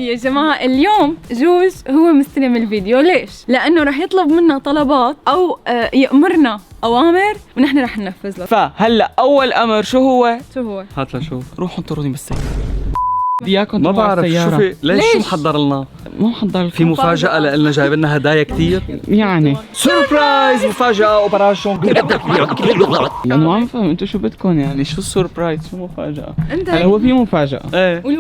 يا جماعة اليوم جوج هو مستلم الفيديو. ليش؟ لأنه رح يطلب منا طلبات أو يأمرنا أوامر ونحن رح ننفذ له. فهلا أول أمر شو هو؟ هات لشوف. روحوا انطروني بالسيارة. بدي اياكم ما بعرف شوفي ليش شو محضر لنا؟ مو محضر في مفاجأة لنا، جايب لنا هدايا كثير يعني سربرايز، مفاجأة اوبراسيون. لانه عم فهم انتوا شو بدكم يعني، شو السربرايز شو مفاجأة؟ أنت هلا هو في مفاجأة ايه قول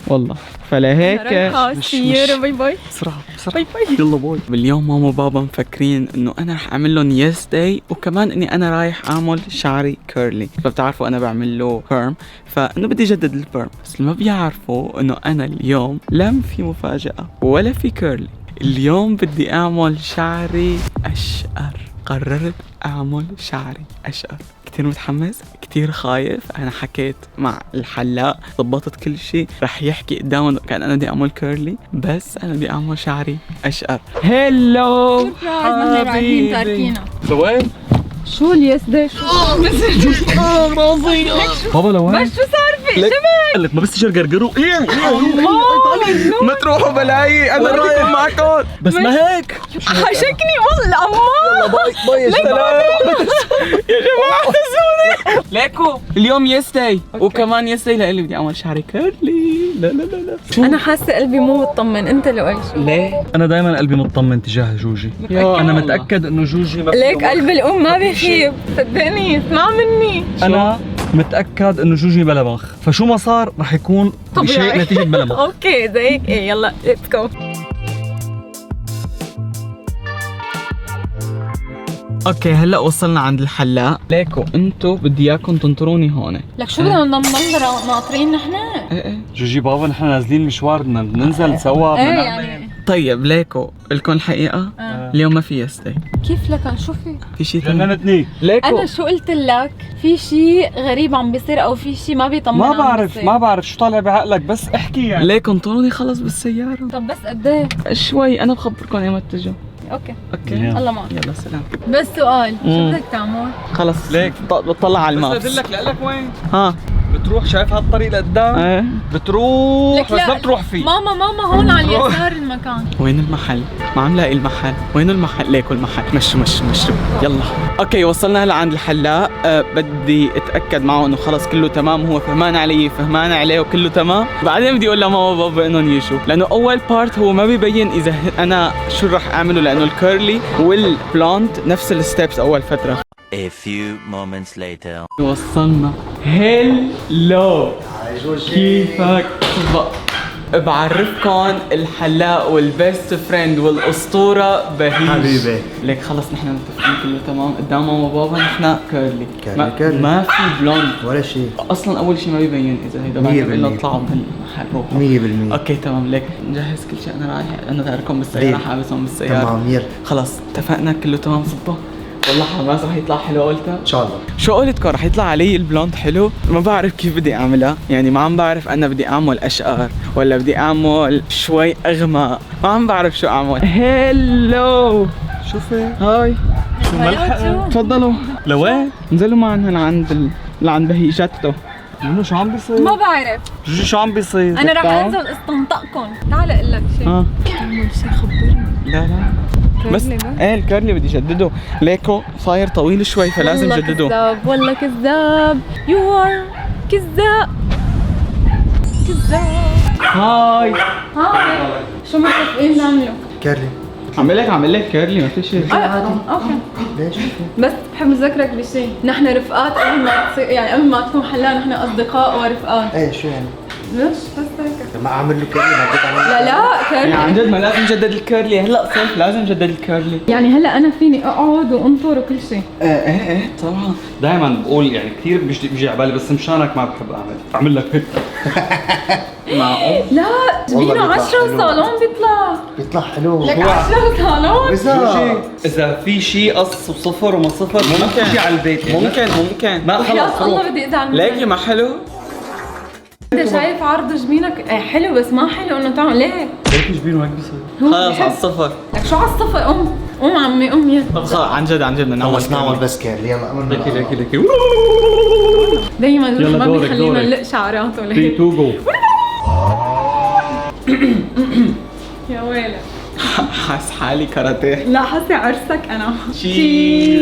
والله فلهيك رايحة السيارة. باي باي بسرعة باي باي. يلا باي. اليوم ماما وبابا مفكرين انه انا رح اعمل لهم يس داي، وكمان اني انا رايح اعمل شعري كيرلي. فبتعرفوا انا بعمل له بيرم، فانه بدي اجدد البيرم. بس اللي ما بيعرفوا انه انا اليوم لم في مفاجأة ولا في كيرلي. اليوم بدي اعمل شعري اشقر. قررت اعمل شعري اشقر. كتير متحمس، كتير خايف. انا حكيت مع الحلاق، ضبطت كل شيء، رح يحكي قدامهم كان انا بدي اعمل كيرلي، بس انا بدي اعمل شعري اشقر. هلو سربرايز، نحن رايحين تاركينا. لوين؟ شو اليس ده؟ شو بابا لوين؟ بس شو صار في؟ لك قال لك ما بس قرقروا. ايه ما تروحوا بلاي، انا رايح معكم. بس ما هيك. حشكني والله أمّا. باي باي يا سلام. يا جماعة احتسوني. ليكو اليوم يس داي، وكمان يس داي لإلي بدي اعمل شعري كيرلي. لا لا لا لا. أنا حاسة قلبي مو مطمن. أنت اللي قلت شو؟ ليه؟ انا دائما قلبي مطمن تجاه جوجي. انا متاكد انه جوجي ما ليك قلب الأم ما بيخيب، صدقني اسمع مني. انا متاكد انه جوجي بلا مخ، فشو ما صار رح يكون بشيء نتيجه بلا مخ. اوكي زي هيك. ايه يلا ليتس جو. اوكي هلا وصلنا عند الحلاق. ليكو انتو بدي اياكم تنطروني هون. لك شو بدنا نضل ناطرين نحن؟ ايه جوجي بابا نحن نازلين مشوار، بدنا ننزل سوا. ايه بدنا يعني طيب ليكو لكم الحقيقة اليوم ما في يس داي. كيف لك؟ شو في شيء بدنا ثاني؟ نتني. ليكو انا شو قلت لك؟ في شيء غريب عم بيصير او في شيء ما بيطمن. ما بعرف شو طالع بعقلك، بس احكي يعني. ليكو انطروني خلص بالسيارة. طب بس قد ايه؟ شوي انا بخبركم ايمت تجوا. اوكي اوكي الله معك. يلا سلام. بس سؤال، شو بدك تعمل؟ خلص ليك. بطلع على بس المابس. ادلك لك وين ها بتروح. شايف هالطريق لقدام؟ ايه بتروح لك بس لا. ما بتروح فيه. ماما هون على اليسار المكان. وين المحل؟ ما عم لاقي المحل. وين المحل؟ ليكو المحل. مشوا يلا. اوكي وصلنا هلا عند الحلاق. بدي اتاكد معه انه خلص كله تمام، هو فهمان علي فهمان عليه وكله تمام. بعدين بدي اقول لماما وبابا انهم يجوا، لانه اول بارت هو ما بيبين اذا انا شو رح اعمله، لانه الكيرلي والبلوند نفس الستبس اول فتره. A few moments later. وصلنا. هلو كيفك؟ بعرفكم الحلاق والبيست فريند والاسطوره بهيج حبيبي. ليك خلص نحن متفقين كله تمام قدام ماما وبابا. نحن كيرلي كيرلي. ما في بلوند ولا شيء اصلا. اول شيء ما بيبين اذا هيدا بعد الا طلعوا من المحل روحوا 100%. اوكي تمام. ليك نجهز كل شيء. انا رايح، انا تاركهم بالسياره، حابسهم بالسياره. تمام يلا خلص اتفقنا كله تمام. صبا والله حماس. رح يطلع حلو قلتها ان شاء الله. شو قولتكم رح يطلع علي البلوند حلو. ما بعرف كيف بدي اعملها، يعني ما عم بعرف انا بدي اعمل اشقر ولا بدي اعمل شوي اغمق. ما عم بعرف شو اعمل. هلو شوفي هاي شو ملحق. تفضلوا. لوين؟ نزلوا معنا لعند بهيجته. منو شو عم بيصير؟ ما بعرف. جوجي شو عم بيصير؟ انا رح انزل استنطقكم. تعال اقول لك شيء. اول شيء خبرني. لا بس ايه الكيرلي بدي جدده. ليكو صاير طويل شوي فلازم والله جدده. كذاب والله كذاب. يو ار كذاب. هاي شو متفقين نعمله؟ كارلي عامل لك كيرلي ما في شيء. اوكي ليش؟ بس بحب اذكرك بشيء. نحن رفقات قبل ما تصير، يعني قبل ما تكون حلاق نحن اصدقاء ورفقات. ايه شو يعني؟ ليش بس هيك؟ ما اعمل له كارلي ما بدك اعمل له. لا يعني عن كيرلي. جد ما لازم جدد الكيرلي. هلا صيف لازم جدد الكيرلي. يعني هلا انا فيني اقعد وانطر وكل شيء. ايه طبعا. دائما بقول يعني كثير بيجي على بالي، بس مشانك ما بحب اعمل لك هيك. معقول؟ لا والله جبينه بيطلع 10 حلو. وصالون بيطلع حلو. لك 10 وصالون. إذا اذا في شيء قص وصفر وما صفر ممكن تجي على البيت يعني. ممكن ما وحياة خلص الله روح. بدي ازعل منك. ليكي ما حلو؟ انت شايف عرض جبينك حلو بس ما حلو انه تعمل ليه؟ ليك جبينه هيك بيصير. خلص على الصفر. لك شو على الصفر؟ قوم عمي قوم يلا. طب خلص عن جد بدنا نعمل خلص نعمل بس كارلي يلا امرنا. ليكي دايما يلا ما دورك، بيخلينا دورك. نلق شعرات ولا 3 هيك. 2 جو. يا ويلي حاس حالي كاراتيه. لا حسي عرسك انا. شي.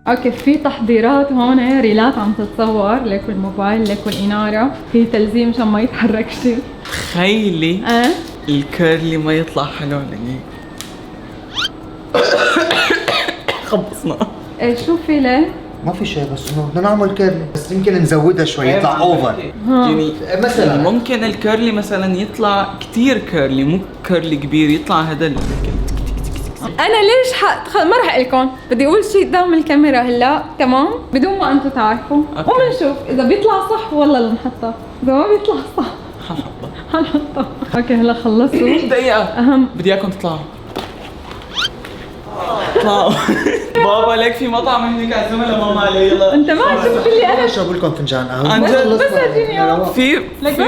اوكي في تحضيرات هون، ريلات عم تتصور، ليكو الموبايل ليكو الاناره، في تلزيم مشان ما يتحرك شيء. تخيلي الكيرلي ما يطلع حلو لقي. خبصنا. ايه شو في ليه؟ ما في شيء، بس انه بدنا نعمل كيرلي، بس يمكن نزودها شوي يطلع اوفر. يعني مثلا ممكن الكيرلي مثلا يطلع كتير كيرلي، مو كيرلي كبير، يطلع هذا انا ليش ما رح لكم، بدي اقول شيء قدام الكاميرا هلا، تمام؟ بدون ما انتم تعرفوا، وبنشوف اذا بيطلع صح والله المحطة، اذا ما بيطلع صح حنحطه. اوكي هلا خلصوا. دقيقة اهم بدي اياكم تطلعوا. اطلعوا. بابا ليك في مطعم هنيك عزمنا لماما علي. يلا انت ما شفت لي انا اشرب لكم فنجان قهوه. عن جد؟ بس اديني اياه. في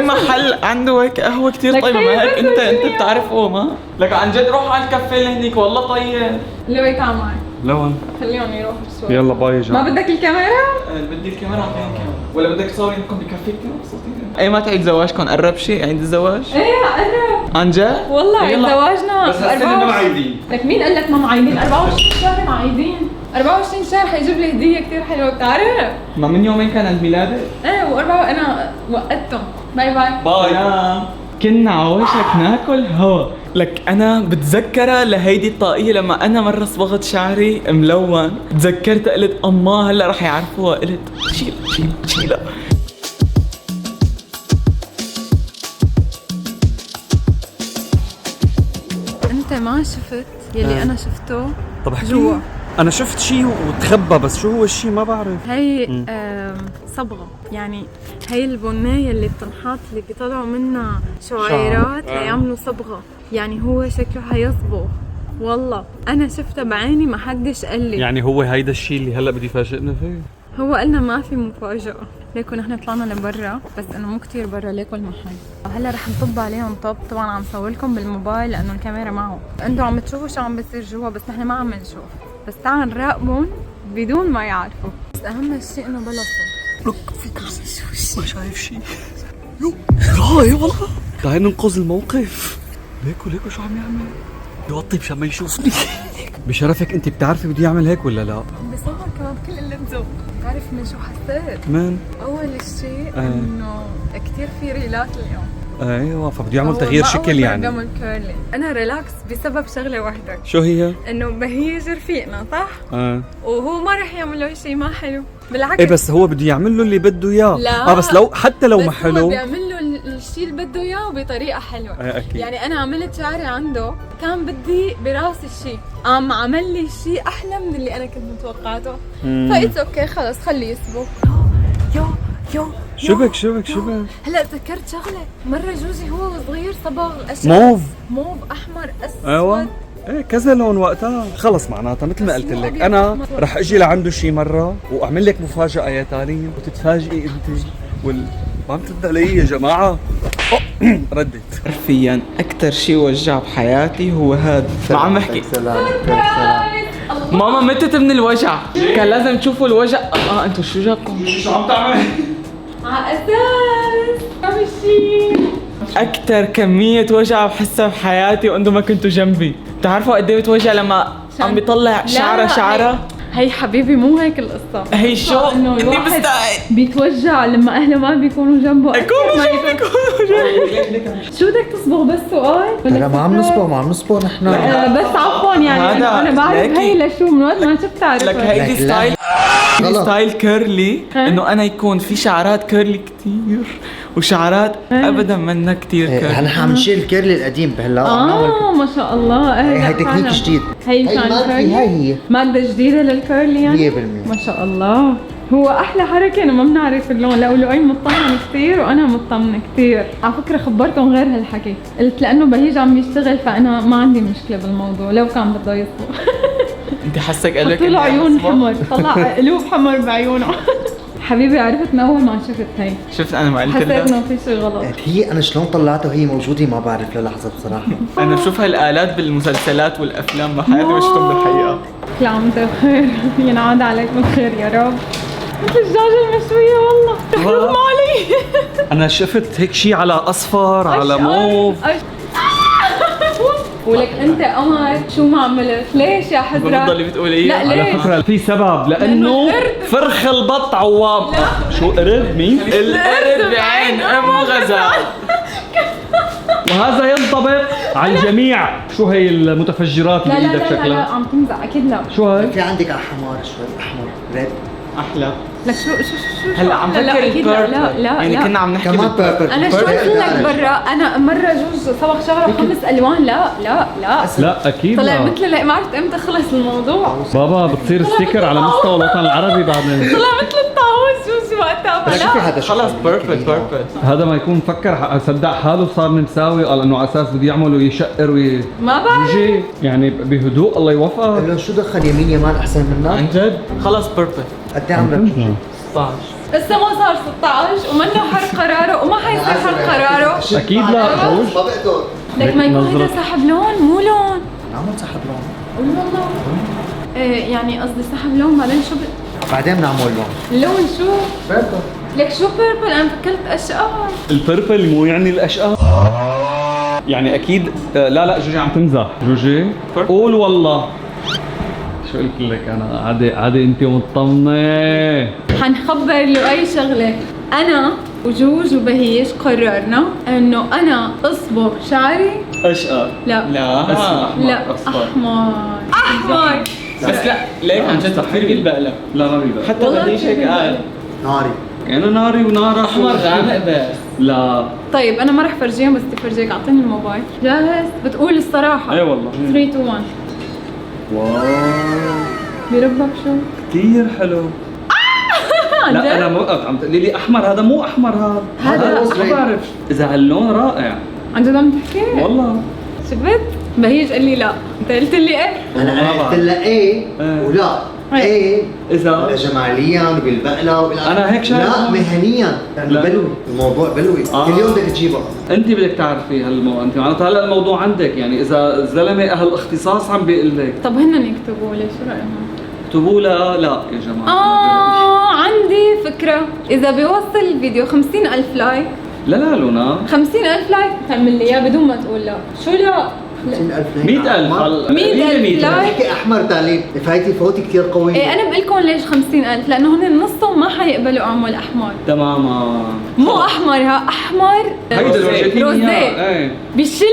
محل عنده هيك قهوة كتير طيبة، ما هيك انت بتعرفه ما؟ لك عن جد روح على الكافيه اللي هنيك والله طيب. لوي تعال معي، لون خليهم يروحوا شوي. يلا باي يا ما جماعه. بدك الكاميرا؟ بدي الكاميرا عم كاميرا ولا بدك تصوري انكم بكافيه كثير مبسوطين؟ اي ما تعيد زواجكم، قرب شيء عيد الزواج؟ ايه قرب عن جد؟ والله عيد يلا. زواجنا. بس هالسنه ما معيدين. لك مين قال لك ما معيدين؟ 24 شهر معيدين، 24 شهر حيجيب لي هديه كثير حلوه بتعرف؟ ما من يومين كان عيد ميلادك؟ ايه انا وقتهم. باي باي. باي. كنا عوشك ناكل هوا. لك انا بتذكرها لهيدي الطاقية لما انا مرة صبغت شعري ملون، تذكرت قلت اما هلا رح يعرفوها، قلت شيلها. انت ما شفت يلي انا شفته طب احكي جوا. لي. انا شفت شيء وتخبى، بس شو هو الشيء ما بعرف. هي صبغه، يعني هي البنايه اللي بتنحط اللي بيطلعوا منها شعيرات هيعملوا صبغه، يعني هو شكله حيصبغ. والله انا شفتها بعيني، ما حدش قال لي. يعني هو هيدا الشيء اللي هلا بدي يفاجئنا فيه. هو قلنا ما في مفاجأة، ليكو نحن طلعنا لبرا، بس انه مو كتير برا، ليكو المحل. هلا رح نطب عليهم طب، طبعا عم صور لكم بالموبايل لانه الكاميرا معه، انتوا عم تشوفوا شو عم بيصير جوا، بس نحن ما عم نشوف، بس تعال نراقبهم بدون ما يعرفوا. بس اهم شيء انه بلا صوت. لك في كرسي ما شايف شيء. يو هاي والله تعال ننقذ الموقف. ليكو شو عم يعمل؟ يوطي مشان ما يشوفني. بشرفك انت بتعرفي بدي اعمل هيك ولا لا؟ عم بصور كمان بكل قلة ذوق. بتعرف من شو حسيت؟ من؟ اول شيء انه كتير في ريلات اليوم. ايوه فبده يعمل تغيير شكل يعني. أول كيرلي. انا ريلاكس بسبب شغله واحده. شو هي؟ انه بهيج رفيقنا صح؟ وهو ما رح يعمل له شيء ما حلو، بالعكس. ايه بس هو بده يعمل له اللي بده اياه. لا بس لو حتى لو ما بس حلو هو بيعمل له الشيء اللي بده اياه بطريقه حلوه. اكيد. يعني انا عملت شعري عنده، كان بدي براسي الشيء، قام عمل لي شيء احلى من اللي انا كنت متوقعته. فايتس اوكي خلص خليه يصبغ. يو شو بك هلا تذكرت شغله، مره جوزي هو صغير صبغ اشياء موف احمر اسود. ايوه ايه كذا لون وقتها. خلص معناتها مثل ما قلت لك انا رح اجي لعنده شي مره واعمل لك مفاجاه يا تالين وتتفاجئي انت ما عم ترد علي يا جماعه. ردت. حرفيا اكثر شيء وجع بحياتي هو هذا. ما عم بحكي. سلام. ماما متت من الوجع، كان لازم تشوفوا الوجع. انتوا شو جابكم؟ شو عم تعمل؟ على اساس امشي. اكثر كمية وجع بحسها بحياتي وانتم ما كنتوا جنبي. بتعرفوا قد ايه بتوجع لما عم بيطلع شعره؟ هي حبيبي مو هيك القصة. هي شو؟ انه اني الواحد بستعد بيتوجع لما اهله ما بيكونوا جنبه. يكونوا شو بدك تصبغ بس سؤال؟ لا ما عم نصبغ نحن. بس عفوا يعني هذا انا بعرف هي لشو من وقت ما شفت تعرف. لك هيدي ستايل غلط. ستايل كيرلي، انه انا يكون في شعرات كيرلي كتير وشعرات ابدا منا كتير كيرلي. نحن عم نشيل الكيرلي القديم بهلا. ما شاء الله. هي تكنيك جديد. هي كان كيرلي. هي مادة جديدة للكيرلي يعني 100%. ما شاء الله. هو احلى حركه انه ما بنعرف اللون. لا ولؤي مطمن كثير وانا مطمنه كثير. على فكره خبرتهم غير هالحكي، قلت لانه بهيج عم بيشتغل فانا ما عندي مشكله بالموضوع لو كان بده يصبغ. انت حسك قال لك طلع عيون حمر، طلع قلوب حمر بعيونه. حبيبي عرفت من اول ما شفت هي، شفت انا ما قلت حسيت لك انه في شيء غلط. هي انا شلون طلعتها وهي موجوده ما بعرف للحظه بصراحه. انا بشوف هالآلات بالمسلسلات والافلام بحياتي ما شفتهم بالحقيقه. كل عام وانت بخير. ينعاد عليك بالخير يا رب. مثل الدجاجة المشوية والله. رح مالي. انا شفت هيك شيء على اصفر على موف. ولك انت قمر شو ما عملت؟ ليش يا حزرة؟ بتضلي بتقولي ايه؟ لا على ليش؟ فكرة في سبب لانه فرخ البط عوام. شو قرد مين؟ القرد بعين ام غزال. وهذا ينطبق على الجميع. شو هي المتفجرات لا اللي لا بايدك لا لا شكلها؟ عم تمزح اكيد لا. شو هي؟ في عندك احمر شوي، احمر ريد. احلى. لك شو هلا عم لا لا فكر اكيد لا لا لا يعني لا. كنا عم نحكي كمان بيربل. انا شو قلت لك برا؟ انا مره جوج صبغ شعره 5 الوان. لا لا لا لا اكيد طلع لا. مثل ما عرفت امتى خلص الموضوع. بابا بتصير ستيكر على مستوى الوطن العربي بعدين. طلع مثل الطاووس شو وقتها شوفي فلا. هذا خلص بيرفكت. هذا ما يكون فكر صدق حاله صار مساوي، قال انه على اساس بده يعمل ويشقر ما بعرف. يجي يعني بهدوء. الله يوفقك. قال له شو دخل يمين يمان احسن منك؟ عن جد خلص بيرفكت. قد ايه عمرك؟ 16. لسه ما صار 16 ومنه حر قراره وما حيصير حر قراره. اكيد لا جوج. ما بقدر. لك ما يكون هيدا نظرة. سحب لون مو لون. نعمل سحب لون. قول والله. ايه يعني قصدي سحب لون بعدين شو بعدين بنعمل لون. اللون شو؟ بيربل. لك شو بيربل؟ انا فكرت اشقر. البربل مو يعني الاشقر. يعني اكيد لا جوجي عم تمزح. جوجي قول والله. شو قلت لك انا؟ عادي انت مطمنه. حنخبر له اي شغله. انا وجوج وبهيج قررنا انه انا اصبغ شعري. اشقر. لا لا لا احمر. بس لا ليك عن جد كثير بيلبق لك. لا ما بيبقى. حتى والله بديش هيك كثير قال ناري. انا ناري ونارك. احمر غامق بس. لا طيب انا ما رح فرجيهم بس بدي فرجيك. اعطيني الموبايل. جاهز؟ بتقول الصراحه. اي والله. 3 2 1. واو بيربك شو؟ كثير حلو. لا انا موقف عم تقولي لي احمر. هذا مو احمر. هذا ما بعرف اذا هاللون رائع عن جد عم تحكي؟ والله. شفت؟ بهيج قال لي لا، انت قلت لي ايه؟ انا قلت لها ايه ولا ايه اذا جماليا وبالبقله أنا هيك شايف. لا مهنيا لا. بلوي الموضوع بلوي. كل يوم بدك تجيبها. انت بدك تعرفي هالموضوع. انت معناتها هلا الموضوع عندك. يعني اذا الزلمه اهل اختصاص عم بيقول لك طب هن يكتبوا لي شو رايهم؟ اكتبوا لا يا جماعه. عندي فكرة. إذا بيوصل الفيديو 50,000 لايك، لا لونا 50,000 لايك تعمل لي إياه بدون ما تقول لا. شو لا؟ 50,000 100,000 100,000 لايك. بحكي احمر تعليم. فايتي فوتي كثير قويه. إيه أنا بقول لكم ليش 50,000؟ لأنه هن نصهم ما حيقبلوا أعمل أحمر. تماما. مو أحمر ها، أحمر هيدا الوجهتين روزيه. ايه بيشل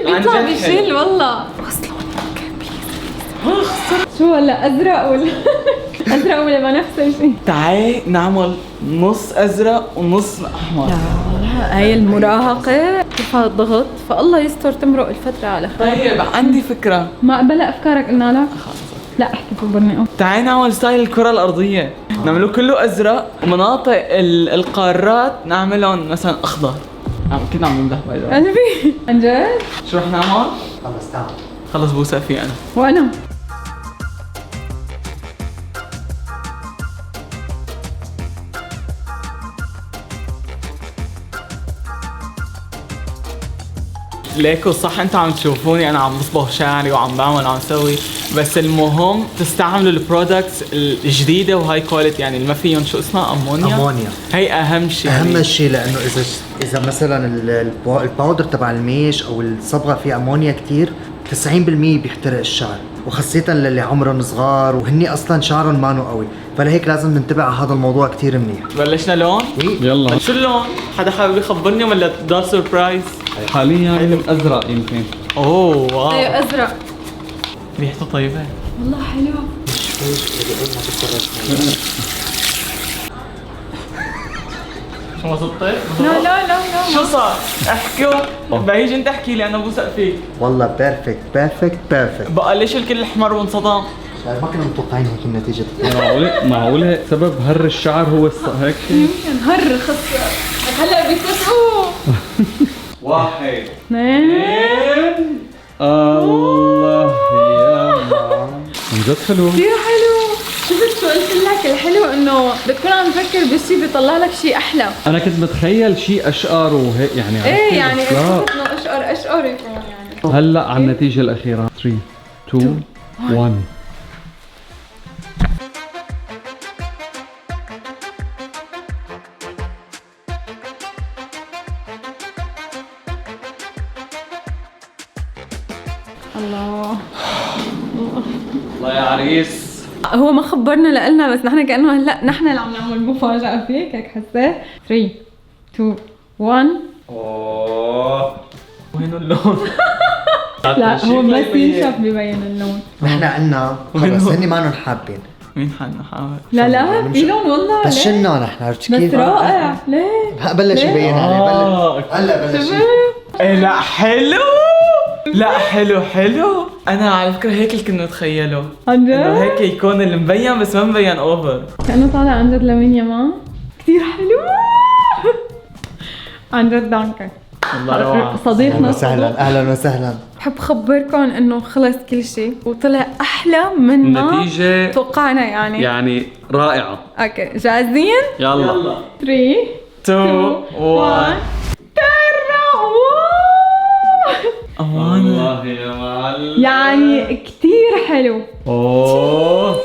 عن بيطلع جد بيشل والله. شو ولا أزرق ولا أزرق ولا بنفس تعالي نعمل نص ازرق ونص احمر. لا هاي المراهقة فيها ضغط، فالله يستر تمرق الفترة على خير. طيب عندي فكرة. ما قبل أفكارك قلنا لك؟ لا احكي خبرني. تعالي نعمل ستايل الكرة الأرضية. نعمله كله أزرق ومناطق القارات نعملهم مثلا أخضر. كنا عم نمدح باي ذا. قلبي عن جد؟ شو رح نعمل؟ خلص تعال. خلص بوثق فيه أنا. وأنا ليكو صح انتوا عم تشوفوني انا عم بصبغ شعري وعم بعمل وعم سوي، بس المهم تستعملوا البرودكتس الجديده وهاي كواليتي. يعني ما فيهم شو اسمها امونيا. هي اهم شيء. اهم شيء لانه اذا مثلا الباودر تبع الميش او الصبغه فيها امونيا كثير 90% بيحترق الشعر، وخاصة للي عمرهم صغار وهني اصلا شعرهم مانو قوي، فلهيك لازم ننتبه على هذا الموضوع كثير منيح. بلشنا لون؟ يلا. شو اللون؟ حدا حابب يخبرني ولا ده سربرايز؟ حاليا ازرق يمكن. اوه واو ايوه ازرق. ريحته طيبه والله حلو. شو ما زبطت؟ لا شو صار؟ احكوا بهيج انت احكي لي انا بوثق فيك. والله بيرفكت. بقى ليش الكل الاحمر وانصدم؟ ما كنا متوقعين هيك النتيجة. معقولة سبب هر الشعر هو هيك شيء؟ يمكن هر خص هلا بيتفقوا. 1 2 الله يا عن جد حلو. كثير حلو. شفت شو قلت لك؟ الحلو انه بتكون عم تفكر بشيء بيطلع لك شيء احلى. انا كنت متخيل شيء اشقر وهيك يعني. ايه يعني لا. انه اشقر يكون يعني. هلا على النتيجة الأخيرة 3 2 1. الله الله يا عريس. هو ما خبرنا لقلنا، بس نحن كأنه هلا نحن اللي عم نعمل مفاجأة فيك، هيك حسيت. 3 2 1. اوه وين اللون؟ لا هو بس ينشف ببين اللون. نحن قلنا خلص هني ما لهم حابين. مين حنحاول؟ لا في لون والله. بس ليه؟ شلنا نحن، عرفت بس كيف؟ رائع. ليه؟ بلش يبين عليه هلا بلش. ايه لا حلو. لا حلو. انا على فكره هيك اللي كنا نتخيله، عن انه جد؟ هيك يكون اللي مبين بس ما مبين اوفر. كأنه طالع عن جد لمين يمان. كثير حلو. عن جد دانكر. والله روعه. صديقنا اهلا وسهلا اهلا وسهلا. بحب خبركم انه خلص كل شيء وطلع احلى من ما النتيجة توقعنا يعني رائعة. اوكي جاهزين؟ يلا 3 2 1. والله يا معلم. يعني كثير حلو. اوه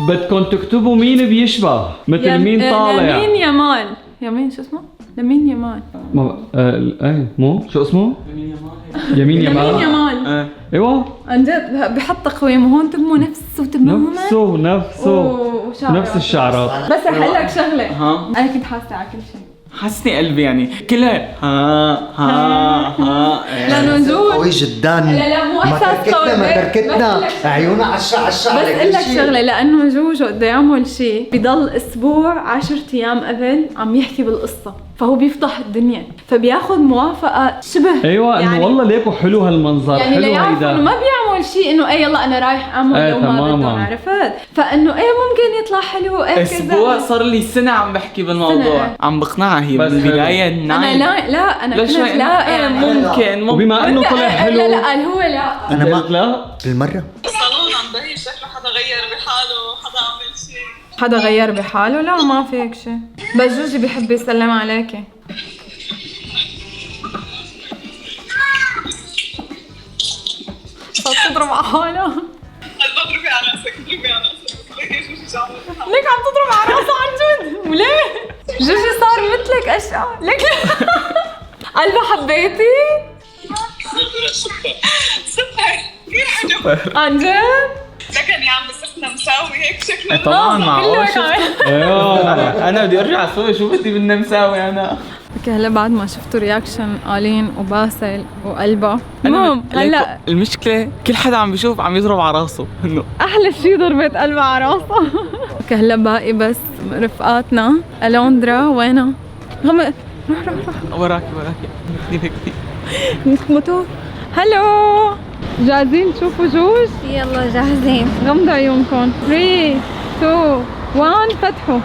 بدكم تكتبوا مين بيشبه مثل مين طالع. لمين يمال. يمين شو اسمه؟ لمين يمال. ايه مو شو اسمه؟ يمين لمين يمال. يمال. ايوه عن جد بحط تقويم وهون تمه نفسه تماما. نفسه نفس الشعرات. بس رح اقول لك شغله. ها. انا كنت حاسه على كل شيء. حسني قلبي يعني كلها ها لانه جود قوي جدا. لا مو احساس قوي. ما تركتنا عيونها على الشعر بس اقول لك شغله، لانه جوجو بده يعمل شيء بضل اسبوع 10 ايام قبل عم يحكي بالقصه، فهو بيفضح الدنيا، فبياخذ موافقه شبه ايوه يعني انه والله ليكو حلو هالمنظر. يعني حلو ليعرفوا هيدا انه ما بيعمل شيء انه ايه يلا انا رايح اعمل ايه لو ما تماماً. بدهم، عرفت؟ فانه ايه ممكن يطلع حلو ايه كذا. اسبوع صار لي سنه عم بحكي بالموضوع، سنة. عم بقنعها هي بس بالبدايه انا لا انا لا كنت شوي لا إيه، يعني ممكن وبما انه طلع حلو. لا قال هو لا. انا ما لا بالمره الصالون عم بهي شكله حدا غير بحاله، حدا عمل شيء. حدا غير بحاله؟ لا ما في هيك شيء، بس جوجي بيحب يسلم عليكي. صارت تضرب على حالها. اضربي على راسك، اضربي على راسك. ليك شو شو عملت بحاله. ليك عم تضرب على راسها عن جد؟ وليه؟ جوجي صار مثلك اشقى. ليك قلبها حبيتي؟ سوبر كثير حلو. عن جد؟ لكن يا عم صرنا مساوي هيك شكله. طبعا معقول كله شفت. ايوه انا بدي ارجع اسوي شو بدي بدنا مساوي انا. اوكي هلا بعد ما شفتوا رياكشن آلين وباسل وقلبها، المهم هلا المشكله كل حدا عم بيشوف عم يضرب على راسه انه احلى شيء ضربت قلبها على راسها. اوكي هلا باقي بس رفقاتنا. الوندرا وينها؟ روح وراكي موتور. هلو جاهزين تشوفوا جوج؟ يلا جاهزين. غمضوا عيونكم. 3 2 1 فتحوا.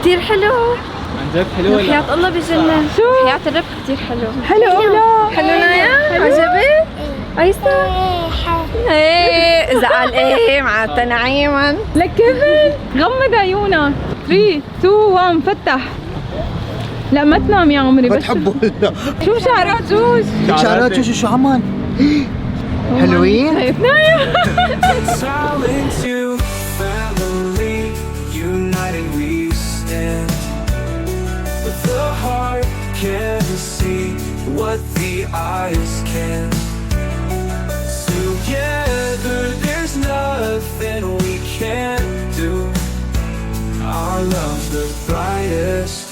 كتير حلو. عن جد حلوه. وحياة الله بجنن. شو؟ حياة الربح كتير حلو. حلو لا حلو نايا؟ عجبك؟ ايسا ايه اذا قال ايه معناتها نعيما. لك كيفن غمض عيونك. 3 2 1 فتح. لا ما تنام يا عمري. بس بتحبوا هلا. شو شعرات جوج؟ شعرات شو عمل؟ حلوين؟ نايم. Silent to family, united we stand. But the heart can see what the eyes can. Together there's nothing we can't do. Our love's the brightest